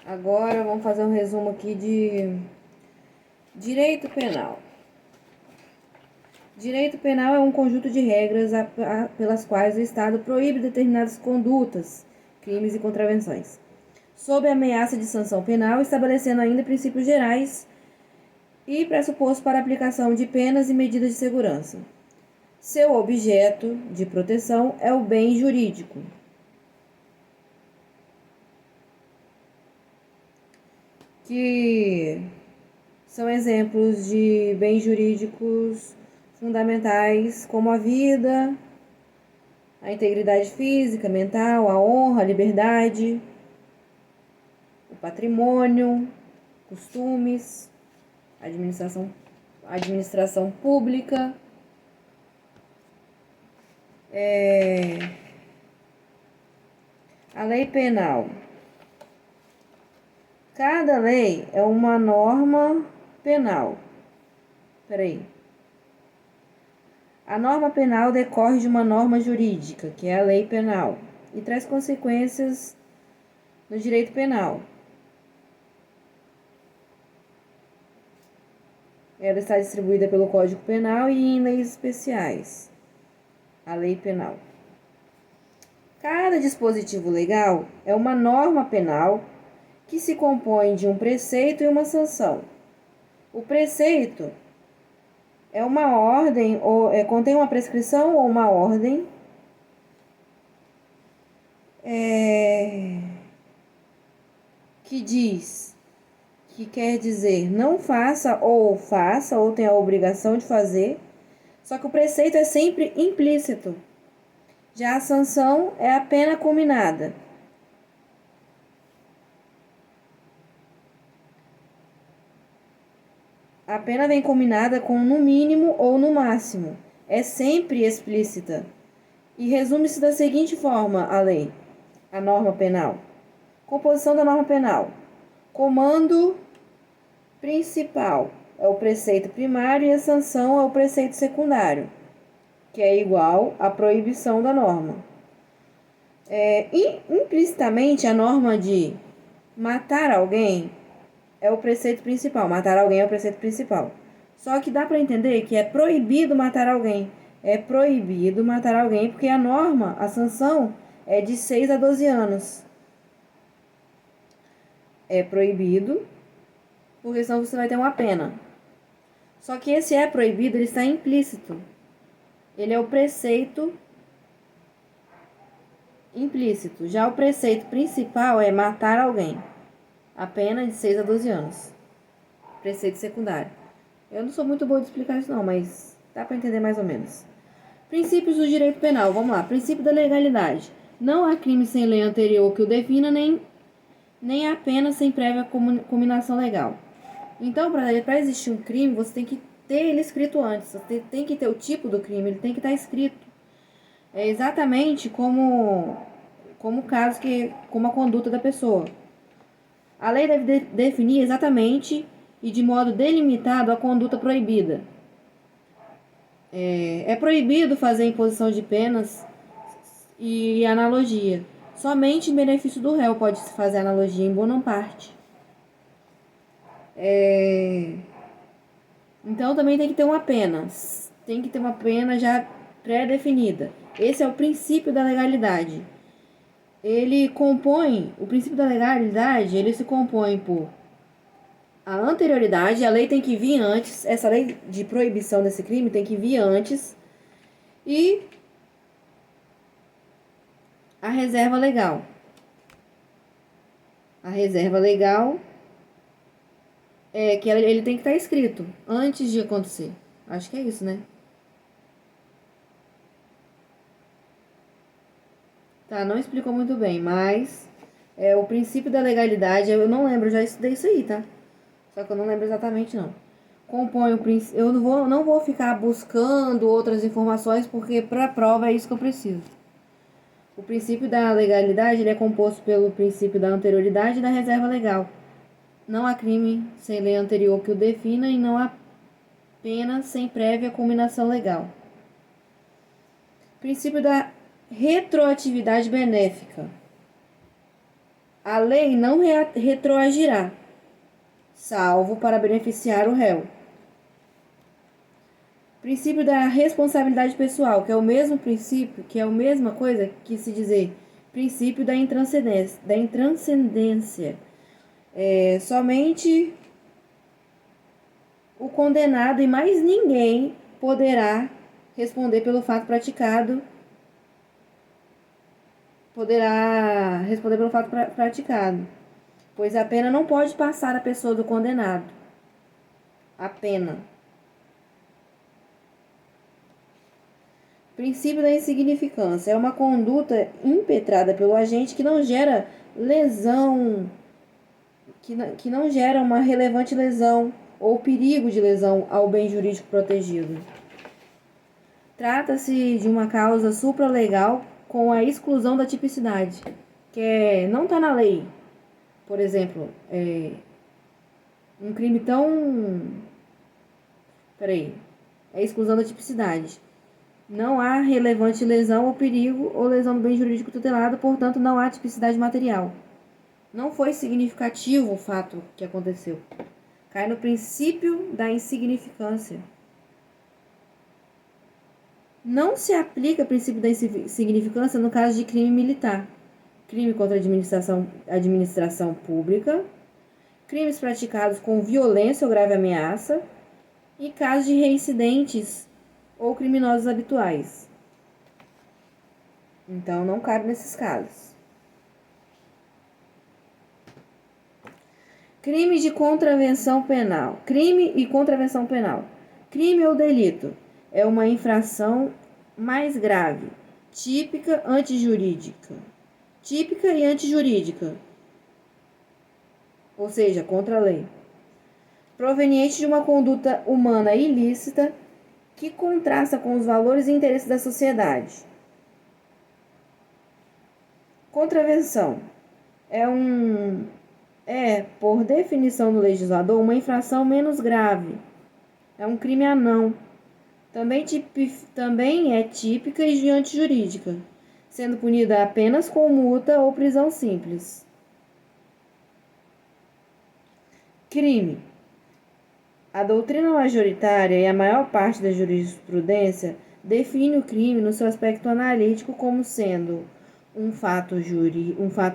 Agora vamos fazer um resumo aqui de direito penal. Direito penal é um conjunto de regras pelas quais o Estado proíbe determinadas condutas, crimes e contravenções, sob a ameaça de sanção penal, estabelecendo ainda princípios gerais e pressupostos para a aplicação de penas e medidas de segurança. Seu objeto de proteção é o bem jurídico. Que são exemplos de bens jurídicos fundamentais, como a vida, a integridade física, mental, a honra, a liberdade, o patrimônio, costumes, administração pública, a lei penal. Cada lei é uma norma penal. A norma penal decorre de uma norma jurídica, que é a lei penal, e traz consequências no direito penal. Ela está distribuída pelo Código Penal e em leis especiais. A lei penal. Cada dispositivo legal é uma norma penal que se compõe de um preceito e uma sanção. O preceito é uma ordem, contém uma prescrição ou uma ordem que diz, que quer dizer não faça, ou tem a obrigação de fazer, só que o preceito é sempre implícito. Já a sanção é a pena combinada. A pena vem combinada com no mínimo ou no máximo. É sempre explícita. E resume-se da seguinte forma a lei, a norma penal. Composição da norma penal. Comando principal é o preceito primário e a sanção é o preceito secundário, que é igual à proibição da norma. Implicitamente, a norma de matar alguém é o preceito principal. Matar alguém é o preceito principal. Só que dá para entender que é proibido matar alguém. É proibido matar alguém porque a norma, a sanção, é de 6 a 12 anos. É proibido, porque senão você vai ter uma pena. Só que esse é proibido, ele está implícito. Ele é o preceito implícito. Já o preceito principal é matar alguém. A pena de 6 a 12 anos. Preceito secundário. Eu não sou muito boa de explicar isso não, mas dá para entender mais ou menos. Princípios do direito penal. Vamos lá. Princípio da legalidade. Não há crime sem lei anterior que o defina, nem há pena sem prévia combinação legal. Então, para existir um crime, você tem que ter ele escrito antes. Você tem que ter o tipo do crime, ele tem que estar escrito. É exatamente como o caso, como a conduta da pessoa. A lei deve definir exatamente e de modo delimitado a conduta proibida. É proibido fazer imposição de penas e analogia. Somente em benefício do réu pode-se fazer analogia em bona parte. Então também tem que ter uma pena. Tem que ter uma pena já pré-definida. Esse é o princípio da legalidade. O princípio da legalidade, ele se compõe por a anterioridade, a lei tem que vir antes, essa lei de proibição desse crime tem que vir antes, e a reserva legal. A reserva legal é que ele tem que estar escrito antes de acontecer. Acho que é isso, né? Tá, não explicou muito bem, mas o princípio da legalidade, eu não lembro, eu já estudei isso aí, tá? Só que eu não lembro exatamente não. Compõe o princípio. Eu não vou ficar buscando outras informações, porque para a prova é isso que eu preciso. O princípio da legalidade ele é composto pelo princípio da anterioridade e da reserva legal. Não há crime sem lei anterior que o defina e não há pena sem prévia combinação legal. Princípio da retroatividade benéfica. A lei não retroagirá, salvo para beneficiar o réu. Princípio da responsabilidade pessoal, que é o mesmo princípio, que é a mesma coisa que se dizer princípio da intranscendência. Somente o condenado e mais ninguém poderá responder pelo fato praticado, pois a pena não pode passar a pessoa do condenado. A pena. Princípio da insignificância é uma conduta impetrada pelo agente que não gera lesão, que não gera uma relevante lesão ou perigo de lesão ao bem jurídico protegido. Trata-se de uma causa supralegal com a exclusão da tipicidade, que não está na lei. Por exemplo, um crime tão... Peraí. É a exclusão da tipicidade. Não há relevante lesão ou perigo ou lesão do bem jurídico tutelado, portanto, não há tipicidade material. Não foi significativo o fato que aconteceu. Cai no princípio da insignificância. Não se aplica o princípio da insignificância no caso de crime militar, crime contra a administração pública, crimes praticados com violência ou grave ameaça e casos de reincidentes ou criminosos habituais. Então, não cabe nesses casos. Crime de contravenção penal. Crime e contravenção penal. Crime ou delito é uma infração mais grave, típica e antijurídica, ou seja, contra a lei, proveniente de uma conduta humana ilícita que contrasta com os valores e interesses da sociedade. Contravenção por definição do legislador, uma infração menos grave. É um crime anão. Também é típica e antijurídica, sendo punida apenas com multa ou prisão simples. Crime. A doutrina majoritária e a maior parte da jurisprudência define o crime no seu aspecto analítico como sendo um fato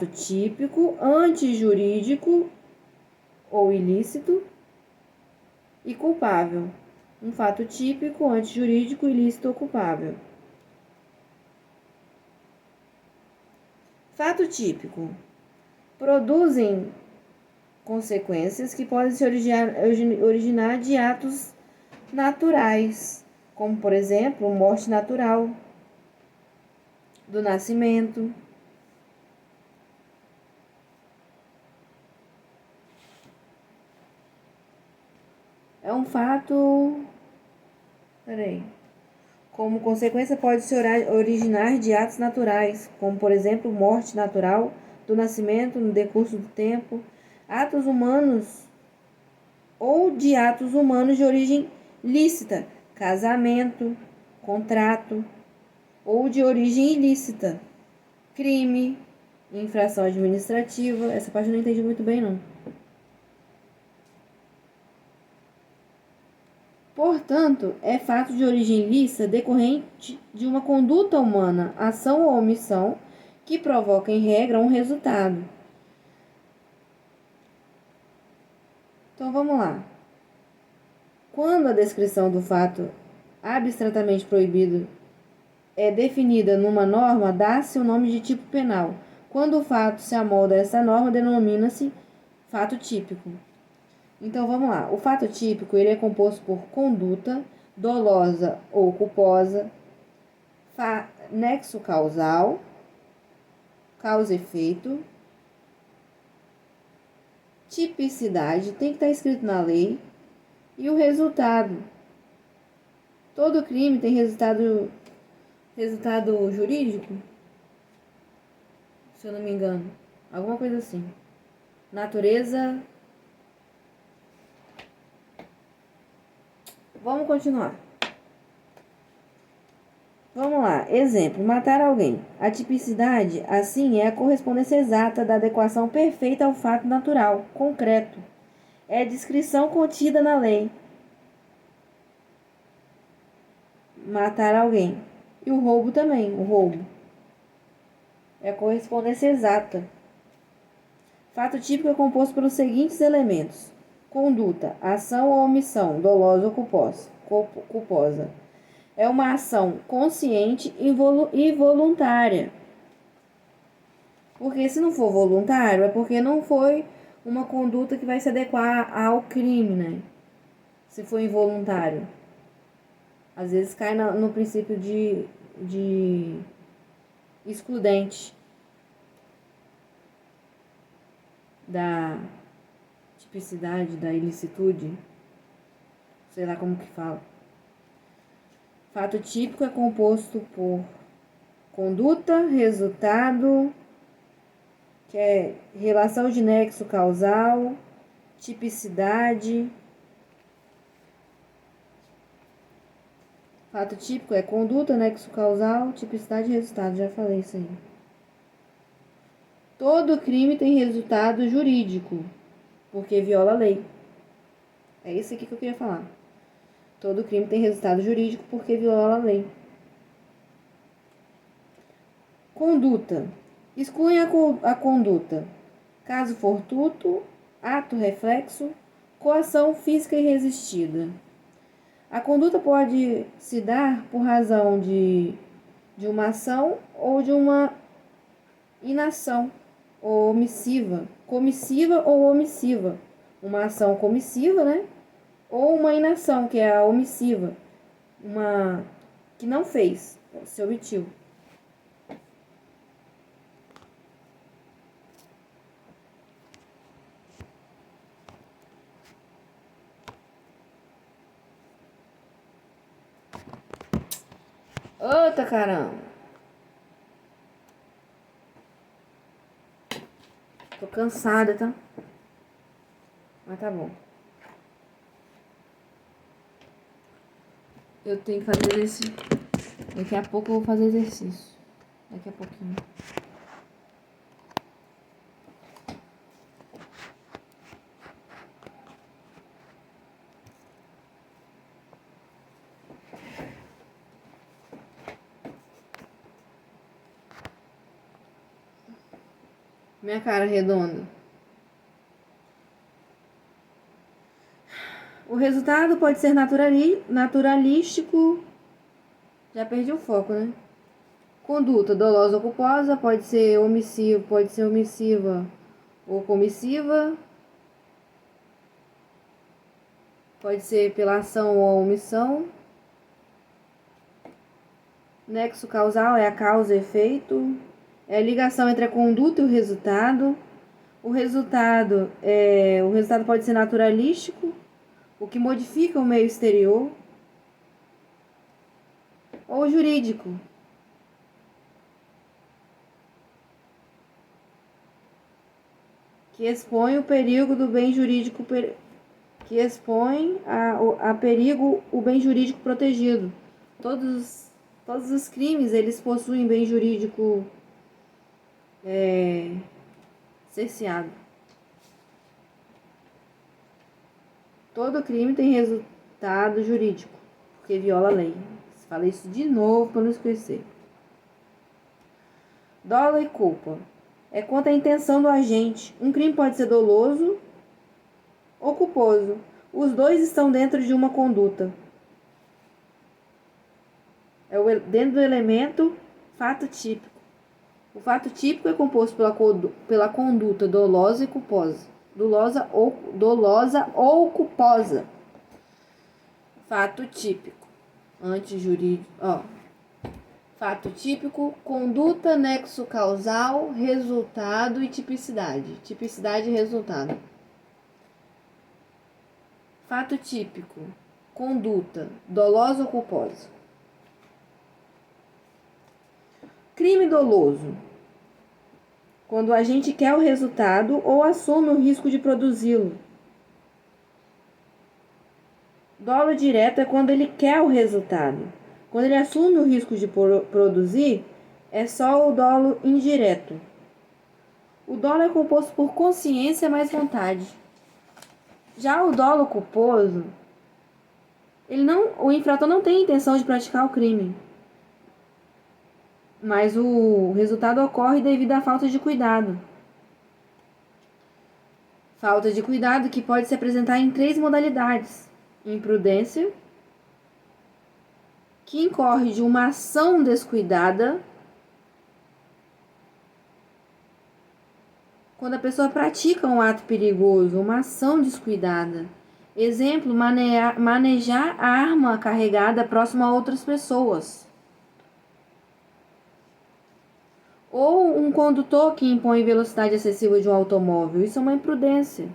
típico, antijurídico ou ilícito e culpável. Um fato típico, antijurídico, ilícito ou culpável. Fato típico. Produzem consequências que podem se originar de atos naturais, como, por exemplo, morte natural do nascimento. É um fato... Como consequência pode se originar de atos naturais, como, por exemplo, morte natural do nascimento no decurso do tempo, atos humanos ou de atos humanos de origem lícita, casamento, contrato, ou de origem ilícita, crime, infração administrativa. Essa parte eu não entendi muito bem, não. Portanto, é fato de origem lícita decorrente de uma conduta humana, ação ou omissão, que provoca, em regra, um resultado. Então, vamos lá. Quando a descrição do fato abstratamente proibido é definida numa norma, dá-se o nome de tipo penal. Quando o fato se amolda a essa norma, denomina-se fato típico. Então, vamos lá. O fato típico ele é composto por conduta dolosa ou culposa, nexo causal, causa e efeito, tipicidade, tem que estar escrito na lei, e o resultado. Todo crime tem resultado jurídico, se eu não me engano. Alguma coisa assim. Natureza. Vamos continuar. Vamos lá. Exemplo: matar alguém. A tipicidade, assim, é a correspondência exata da adequação perfeita ao fato natural, concreto. É a descrição contida na lei. Matar alguém. E o roubo também. O roubo é a correspondência exata. Fato típico é composto pelos seguintes elementos: conduta, ação ou omissão, dolosa ou culposa. É uma ação consciente e voluntária. Porque se não for voluntário, é porque não foi uma conduta que vai se adequar ao crime, né? Se for involuntário. Às vezes cai no princípio de excludente da tipicidade, da ilicitude. Sei lá como que fala. Fato típico é composto por conduta, resultado, que é relação de nexo causal, tipicidade. Fato típico é conduta, nexo causal, tipicidade e resultado. Já falei isso aí. Todo crime tem resultado jurídico, porque viola a lei. É isso aqui que eu queria falar. Todo crime tem resultado jurídico porque viola a lei. Conduta. Exclui a conduta. Caso fortuito, ato reflexo, coação física irresistida. A conduta pode se dar por razão de uma ação ou de uma inação ou omissiva, comissiva ou omissiva. Uma ação comissiva, né? Ou uma inação, que é a omissiva, uma que não fez, se omitiu. Outra caramba. Tô cansada, tá? Mas tá bom. Eu tenho que fazer esse. Daqui a pouco eu vou fazer exercício. Daqui a pouquinho. Minha cara redonda. O resultado pode ser naturalístico. Já perdi o foco, né? Conduta dolosa ou culposa pode ser omissiva ou comissiva. Pode ser pela ação ou omissão. Nexo causal é a causa e efeito. É a ligação entre a conduta e o resultado. O resultado pode ser naturalístico, o que modifica o meio exterior, ou jurídico, que expõe o perigo do bem jurídico, que expõe a perigo o bem jurídico protegido. Todos os crimes, eles possuem bem jurídico cerceado. Todo crime tem resultado jurídico, porque viola a lei. Falei isso de novo para não esquecer. Dolo e culpa. É quanto à intenção do agente. Um crime pode ser doloso ou culposo. Os dois estão dentro de uma conduta. Dentro do elemento fato típico. O fato típico é composto pela conduta dolosa e culposa. Dolosa ou culposa. Fato típico. Antijurídico. Fato típico, conduta, nexo causal, resultado e tipicidade. Tipicidade e resultado. Fato típico, conduta, dolosa ou culposa. Crime doloso. Quando a gente quer o resultado ou assume o risco de produzi-lo. Dolo direto é quando ele quer o resultado. Quando ele assume o risco de produzir, é só o dolo indireto. O dolo é composto por consciência mais vontade. Já o dolo culposo, o infrator não tem intenção de praticar o crime, mas o resultado ocorre devido à falta de cuidado. Falta de cuidado que pode se apresentar em 3 modalidades: imprudência, que incorre de uma ação descuidada, quando a pessoa pratica um ato perigoso, uma ação descuidada. Exemplo, manejar a arma carregada próximo a outras pessoas. Ou um condutor que impõe velocidade excessiva de um automóvel. Isso é uma imprudência.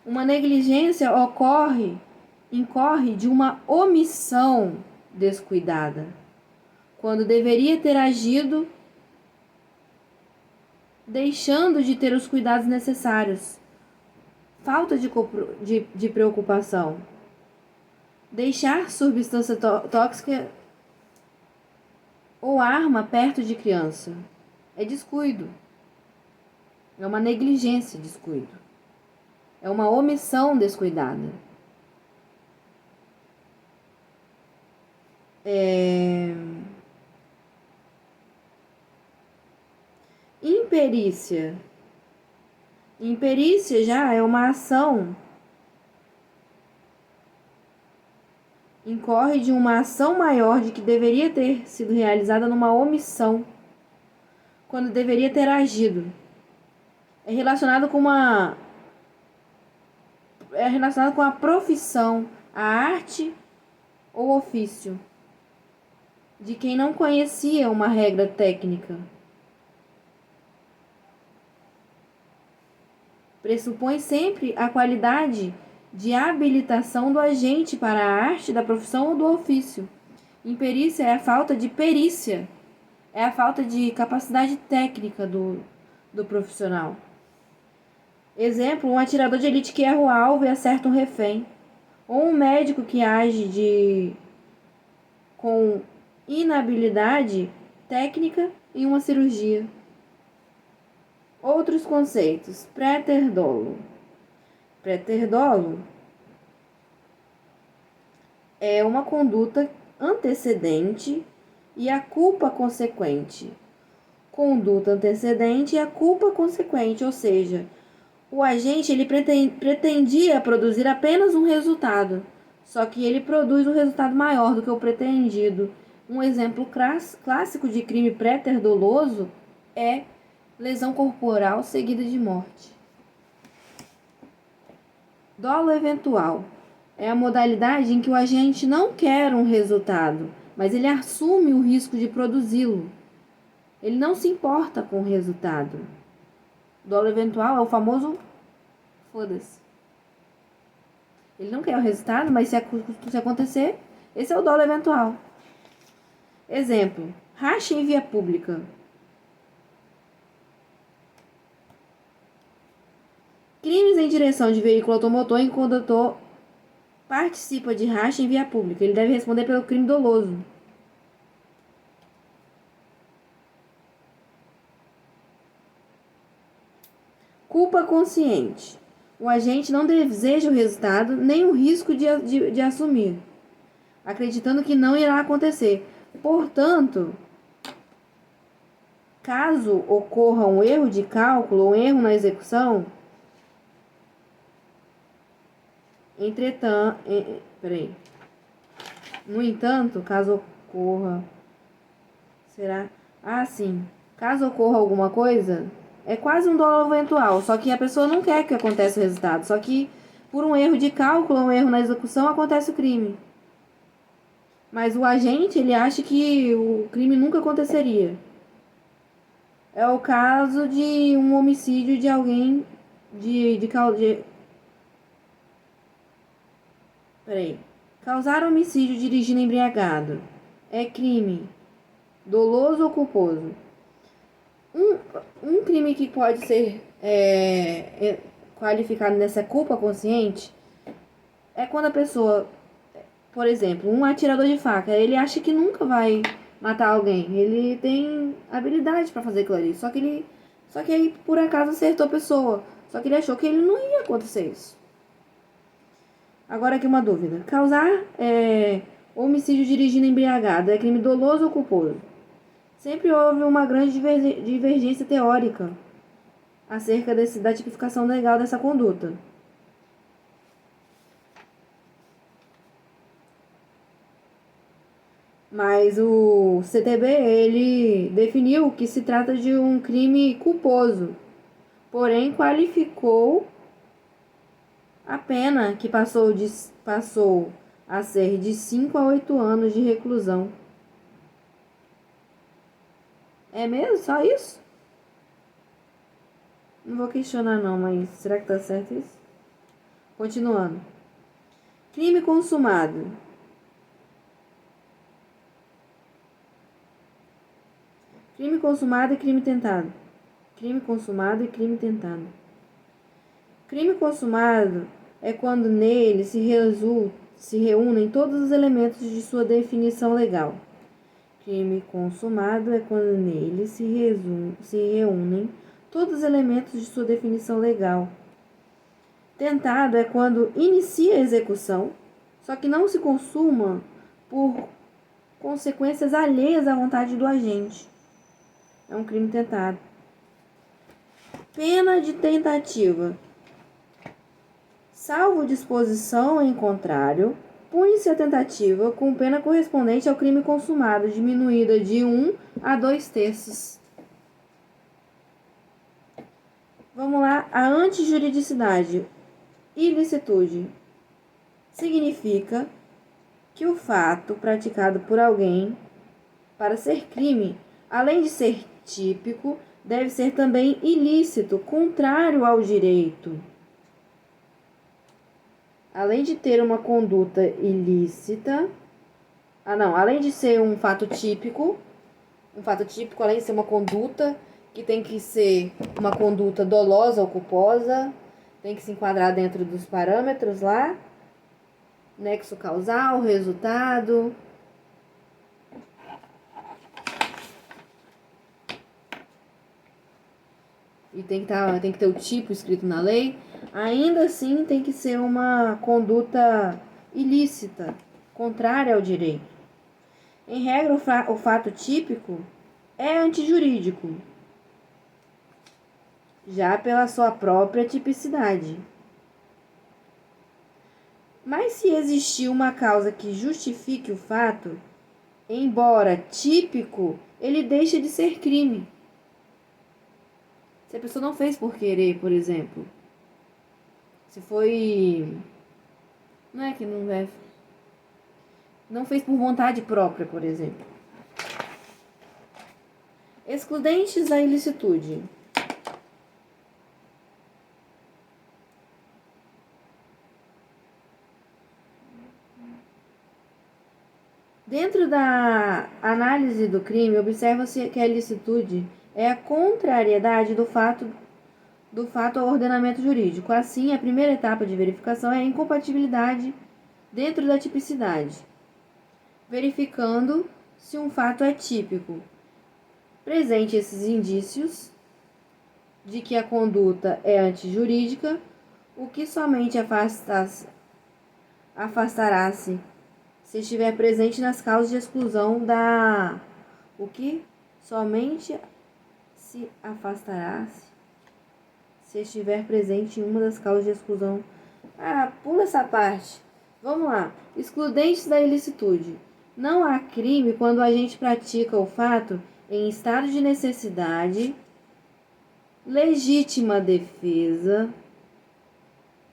Uma negligência incorre de uma omissão descuidada, quando deveria ter agido deixando de ter os cuidados necessários. Falta de preocupação. Deixar substância tóxica ou arma perto de criança é descuido. É uma negligência, descuido. É uma omissão descuidada. Imperícia. Imperícia já é uma ação. Incorre de uma ação maior de que deveria ter sido realizada numa omissão, quando deveria ter agido. É relacionado com a profissão, a arte ou ofício de quem não conhecia uma regra técnica. Pressupõe sempre a qualidade de habilitação do agente para a arte da profissão ou do ofício. Imperícia é a falta de perícia, é a falta de capacidade técnica do profissional. Exemplo, um atirador de elite que erra o alvo e acerta um refém. Ou um médico que age com inabilidade técnica em uma cirurgia. Outros conceitos. Préter-dolo. Préter-dolo é uma conduta antecedente e a culpa consequente. Conduta antecedente e a culpa consequente, ou seja, o agente ele pretendia produzir apenas um resultado, só que ele produz um resultado maior do que o pretendido. Um exemplo clássico de crime préter-doloso é lesão corporal seguida de morte. Dolo eventual é a modalidade em que o agente não quer um resultado, mas ele assume o risco de produzi-lo. Ele não se importa com o resultado. Dolo eventual é o famoso foda-se. Ele não quer o resultado, mas se acontecer, esse é o dolo eventual. Exemplo, racha em via pública. Crimes em direção de veículo automotor em que o condutor participa de racha em via pública. Ele deve responder pelo crime doloso. Culpa consciente. O agente não deseja o resultado nem o risco de assumir, acreditando que não irá acontecer. Portanto, caso ocorra um erro de cálculo ou um erro na execução, no entanto, caso ocorra... Caso ocorra alguma coisa, é quase um dolo eventual, só que a pessoa não quer que aconteça o resultado, só que por um erro de cálculo ou um erro na execução acontece o crime. Mas o agente, ele acha que o crime nunca aconteceria. É o caso de um homicídio de alguém Causar homicídio dirigindo embriagado é crime doloso ou culposo? Um crime que pode ser qualificado nessa culpa consciente é quando a pessoa Por exemplo, um atirador de faca, ele acha que nunca vai matar alguém. Ele tem habilidade pra fazer aquilo ali. Só que aí por acaso acertou a pessoa. Só que ele achou que ele não ia acontecer isso. Agora aqui uma dúvida. Causar homicídio dirigindo embriagado é crime doloso ou culposo? Sempre houve uma grande divergência teórica acerca da tipificação legal dessa conduta. Mas o CTB, ele definiu que se trata de um crime culposo, porém qualificou a pena que passou a ser de 5 a 8 anos de reclusão. É mesmo? Só isso? Não vou questionar não, mas será que tá certo isso? Continuando. Crime consumado. Crime consumado e crime tentado. Crime consumado e crime tentado. Crime consumado é quando nele se reúnem todos os elementos de sua definição legal. Crime consumado é quando nele se reúnem todos os elementos de sua definição legal. Tentado é quando inicia a execução, só que não se consuma por consequências alheias à vontade do agente. É um crime tentado. Pena de tentativa. Salvo disposição em contrário, pune-se a tentativa com pena correspondente ao crime consumado, diminuída de 1 a 2/3. Vamos lá, a antijuridicidade. Ilicitude significa que o fato praticado por alguém para ser crime, além de ser típico, deve ser também ilícito, contrário ao direito. Além de ter uma conduta ilícita, além de ser um fato típico, além de ser uma conduta que tem que ser uma conduta dolosa ou culposa, tem que se enquadrar dentro dos parâmetros lá, nexo causal, resultado. E tem que ter o tipo escrito na lei. Ainda assim, tem que ser uma conduta ilícita, contrária ao direito. Em regra, o fato típico é antijurídico, já pela sua própria tipicidade. Mas se existir uma causa que justifique o fato, embora típico, ele deixa de ser crime. Se a pessoa não fez por querer, por exemplo. Se foi... Não é que não é... Não fez por vontade própria, por exemplo. Excludentes da ilicitude. Dentro da análise do crime, observa-se que a ilicitude é a contrariedade do fato ao ordenamento jurídico. Assim, a primeira etapa de verificação é a incompatibilidade dentro da tipicidade, verificando se um fato é típico. Presente esses indícios de que a conduta é antijurídica, o que somente afastará-se se estiver presente nas causas de exclusão da... O que somente se afastará-se se estiver presente em uma das causas de exclusão. Pula essa parte. Vamos lá. Excludentes da ilicitude. Não há crime quando o agente pratica o fato em estado de necessidade, legítima defesa,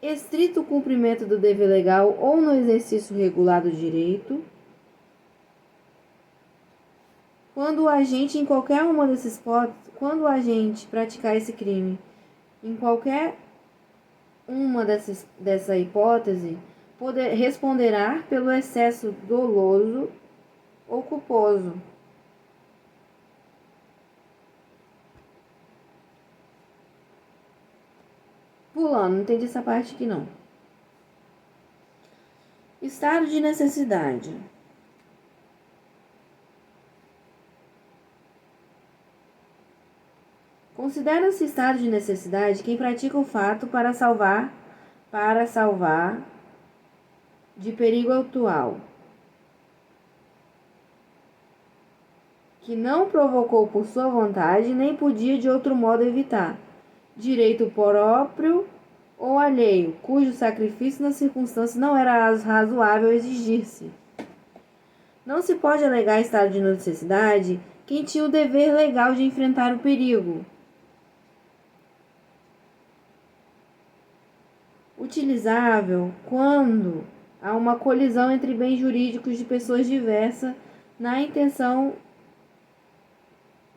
estrito cumprimento do dever legal ou no exercício regular do direito. Quando o agente em qualquer uma desses quando o agente praticar esse crime em qualquer uma dessa hipótese, responderá pelo excesso doloso ou culposo. Pulando, não entendi essa parte aqui não. Estado de necessidade. Considera-se estado de necessidade quem pratica o fato para salvar de perigo atual, que não provocou por sua vontade nem podia de outro modo evitar, direito próprio ou alheio, cujo sacrifício nas circunstâncias não era razoável exigir-se. Não se pode alegar estado de necessidade quem tinha o dever legal de enfrentar o perigo. Utilizável quando há uma colisão entre bens jurídicos de pessoas diversas, na intenção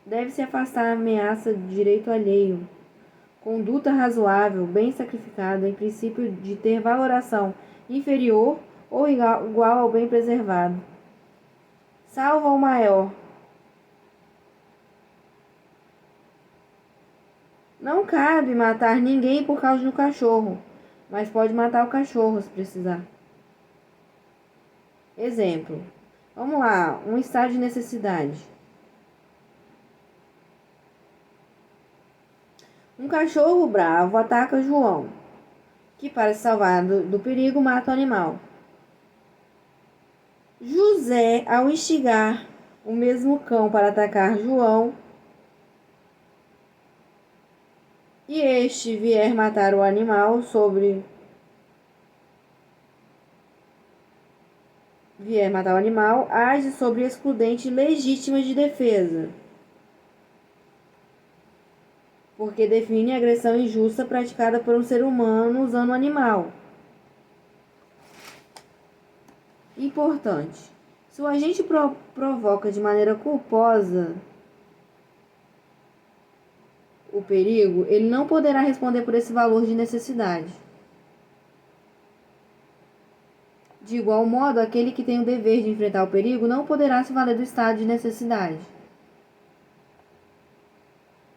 deve-se afastar a ameaça de direito alheio. Conduta razoável, bem sacrificada, em princípio de ter valoração inferior ou igual ao bem preservado. Salva o maior. Não cabe matar ninguém por causa do cachorro, mas pode matar o cachorro se precisar. Exemplo. Vamos lá, um estado de necessidade. Um cachorro bravo ataca João, que para se salvar do perigo mata o animal. José, ao instigar o mesmo cão para atacar João, e este vier matar o animal age sobre excludente legítima de defesa, porque define a agressão injusta praticada por um ser humano usando o animal. Importante. Se o agente provoca de maneira culposa o perigo, ele não poderá responder por esse valor de necessidade. De igual modo, aquele que tem o dever de enfrentar o perigo não poderá se valer do estado de necessidade.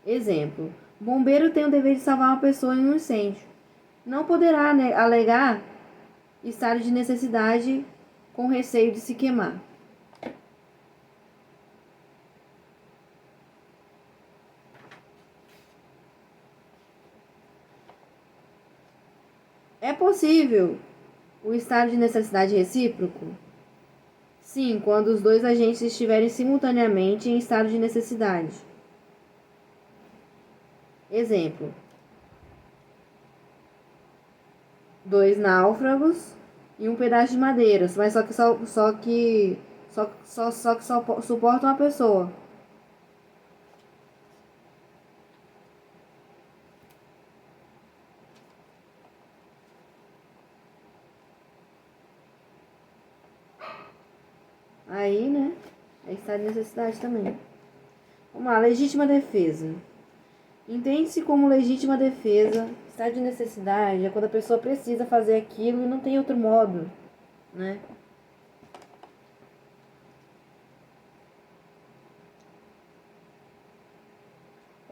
Exemplo. O bombeiro tem o dever de salvar uma pessoa em um incêndio. Não poderá alegar estado de necessidade com receio de se queimar. É possível o estado de necessidade recíproco? Sim, quando os dois agentes estiverem simultaneamente em estado de necessidade. Exemplo. 2 náufragos e um pedaço de madeira, mas só que suporta uma pessoa. Aí, né? É estado de necessidade também. Vamos lá, legítima defesa. Entende-se como legítima defesa, estado de necessidade é quando a pessoa precisa fazer aquilo e não tem outro modo, né?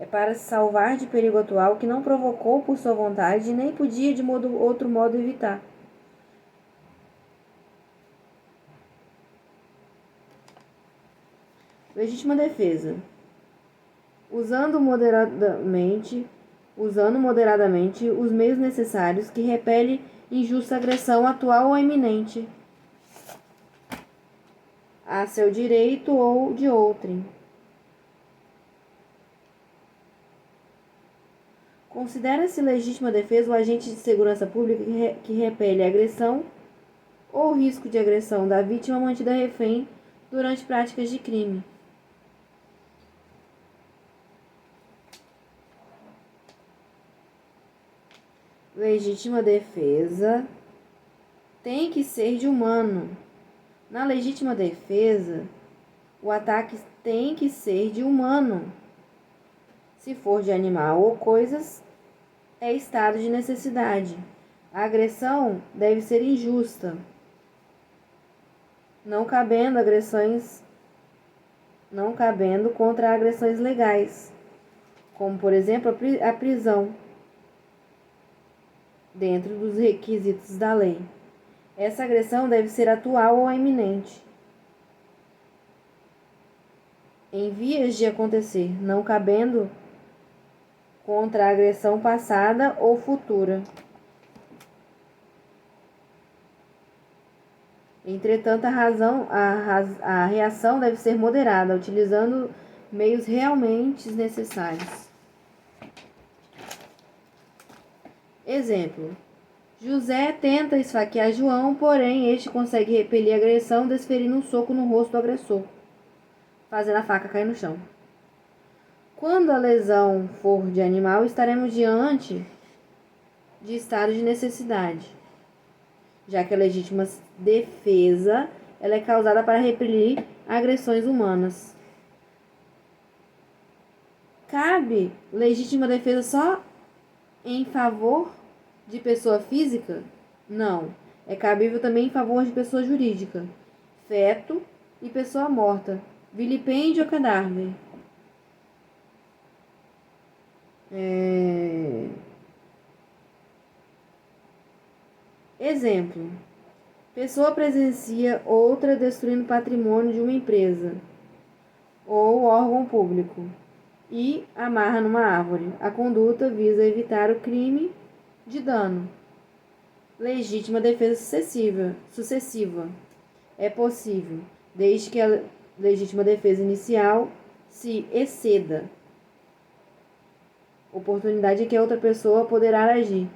É para se salvar de perigo atual que não provocou por sua vontade e nem podia de outro modo evitar. Legítima defesa. Usando moderadamente os meios necessários que repele injusta agressão atual ou iminente a seu direito ou de outrem. Considera-se legítima defesa o agente de segurança pública que repele a agressão ou risco de agressão da vítima mantida refém durante práticas de crime. Legítima defesa tem que ser de humano. Na legítima defesa, o ataque tem que ser de humano. Se for de animal ou coisas, é estado de necessidade. A agressão deve ser injusta, não cabendo contra agressões legais, como por exemplo a prisão, dentro dos requisitos da lei. Essa agressão deve ser atual ou iminente, em vias de acontecer, não cabendo contra a agressão passada ou futura. Entretanto, a reação deve ser moderada, utilizando meios realmente necessários. Exemplo: José tenta esfaquear João, porém este consegue repelir a agressão, desferindo um soco no rosto do agressor, fazendo a faca cair no chão. Quando a lesão for de animal, estaremos diante de estado de necessidade, já que a legítima defesa ela é causada para repelir agressões humanas. Cabe legítima defesa só em favor de pessoa física? Não. É cabível também em favor de pessoa jurídica, feto e pessoa morta, vilipêndio ou cadáver. Exemplo: pessoa presencia outra destruindo patrimônio de uma empresa ou órgão público e amarra numa árvore. A conduta visa evitar o crime de dano. Legítima defesa sucessiva é possível, desde que a legítima defesa inicial se exceda. Oportunidade em que a outra pessoa poderá agir.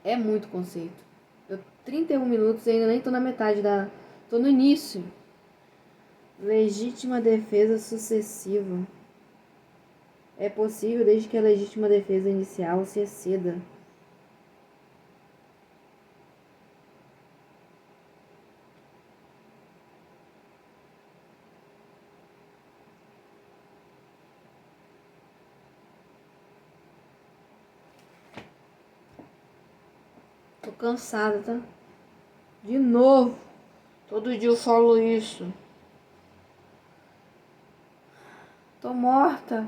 É muito conceito. 31 minutos e ainda nem tô na metade da... Tô no início. Legítima defesa sucessiva é possível desde que a legítima defesa inicial se exceda. Tô cansada, tá? De novo. Todo dia eu falo isso. Tô morta.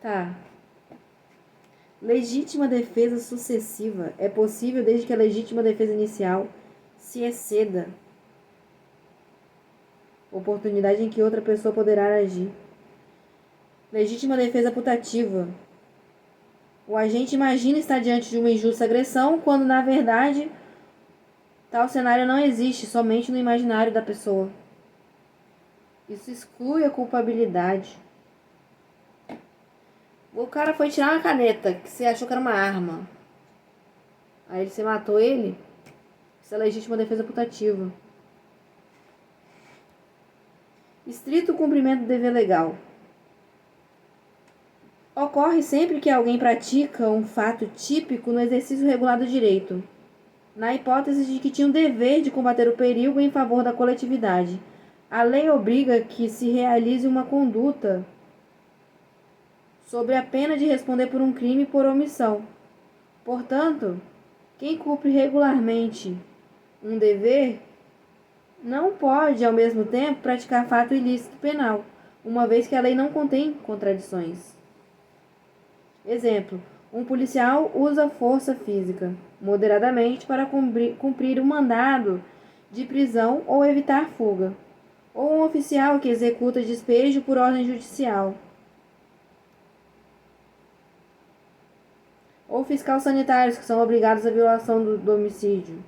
Tá. Legítima defesa sucessiva é possível desde que a legítima defesa inicial se exceda. Oportunidade em que outra pessoa poderá agir. Legítima defesa putativa. O agente imagina estar diante de uma injusta agressão, quando na verdade tal cenário não existe, somente no imaginário da pessoa. Isso exclui a culpabilidade. O cara foi tirar uma caneta que você achou que era uma arma. Aí você matou ele. Isso é legítima defesa putativa. Estrito cumprimento do dever legal. Ocorre sempre que alguém pratica um fato típico no exercício regular do direito, na hipótese de que tinha o dever de combater o perigo em favor da coletividade. A lei obriga que se realize uma conduta sob a pena de responder por um crime por omissão. Portanto, quem cumpre regularmente um dever não pode, ao mesmo tempo, praticar fato ilícito penal, uma vez que a lei não contém contradições. Exemplo: um policial usa força física moderadamente para cumprir um mandado de prisão ou evitar fuga, ou um oficial que executa despejo por ordem judicial, ou fiscais sanitários que são obrigados à violação do domicílio.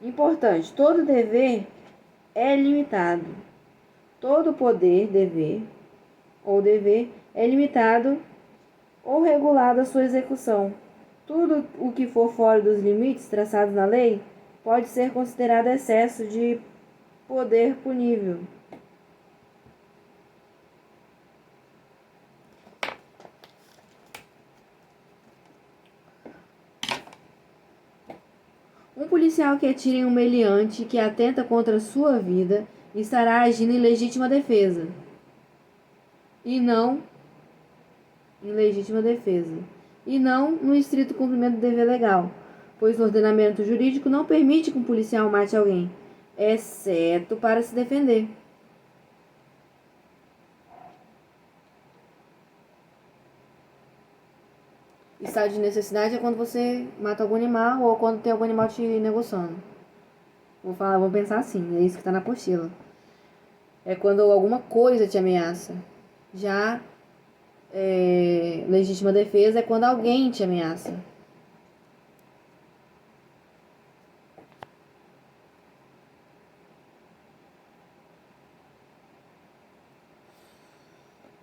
Importante: todo dever é limitado. Todo poder, dever é limitado ou regulado a sua execução. Tudo o que for fora dos limites traçados na lei pode ser considerado excesso de poder punível. Um policial que atira em um meliante que atenta contra sua vida estará agindo em legítima defesa e não no estrito cumprimento do dever legal, pois o ordenamento jurídico não permite que um policial mate alguém. exceto para se defender. Estado de necessidade é quando você mata algum animal ou quando tem algum animal te negociando. Vou pensar assim, é isso que tá na apostila. É quando alguma coisa te ameaça. Já legítima defesa é quando alguém te ameaça.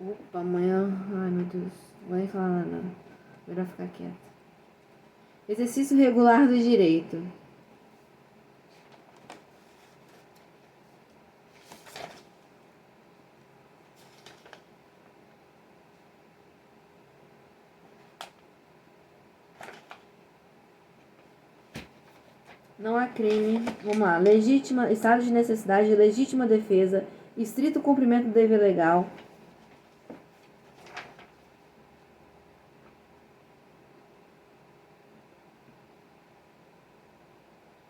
Opa, amanhã... Ai, meu Deus. Não vou nem falar nada, não. Melhor ficar quieto. Exercício regular do direito. Não há crime. Vamos lá. Legítima, estado de necessidade, legítima defesa, estrito cumprimento do dever legal.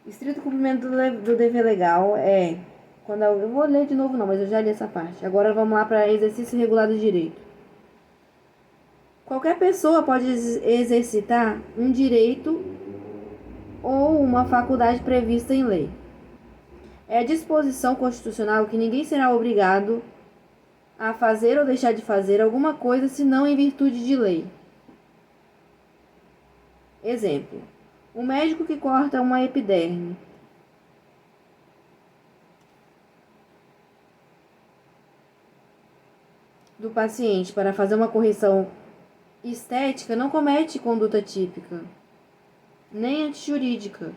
Estrito cumprimento do dever legal é quando eu vou ler de novo não, mas eu já li essa parte. Agora vamos lá para exercício regular do direito. Qualquer pessoa pode exercitar um direito ou uma faculdade prevista em lei. É disposição constitucional que ninguém será obrigado a fazer ou deixar de fazer alguma coisa senão em virtude de lei. Exemplo: o médico que corta uma epiderme do paciente para fazer uma correção estética não comete conduta típica, nem antijurídica,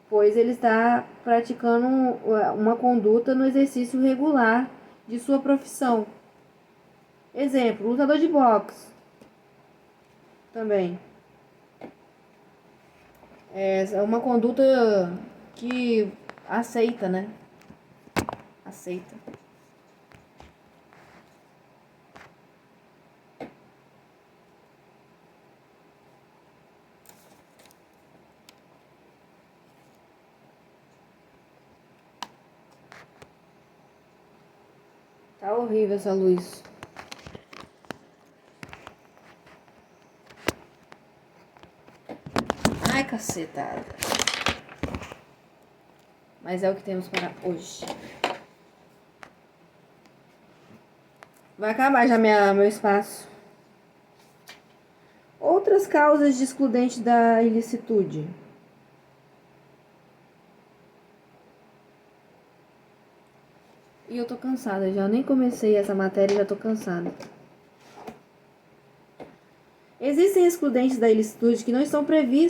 pois ele está praticando uma conduta no exercício regular de sua profissão. Exemplo: lutador de boxe. Também. É uma conduta que aceita, né? Aceita. Tá horrível essa luz. Ai, cacetada. Mas é o que temos para hoje. Vai acabar já meu espaço. Outras causas de excludente da ilicitude. E eu tô cansada já. Nem comecei essa matéria e já tô cansada. Existem excludentes da ilicitude que não estão previstos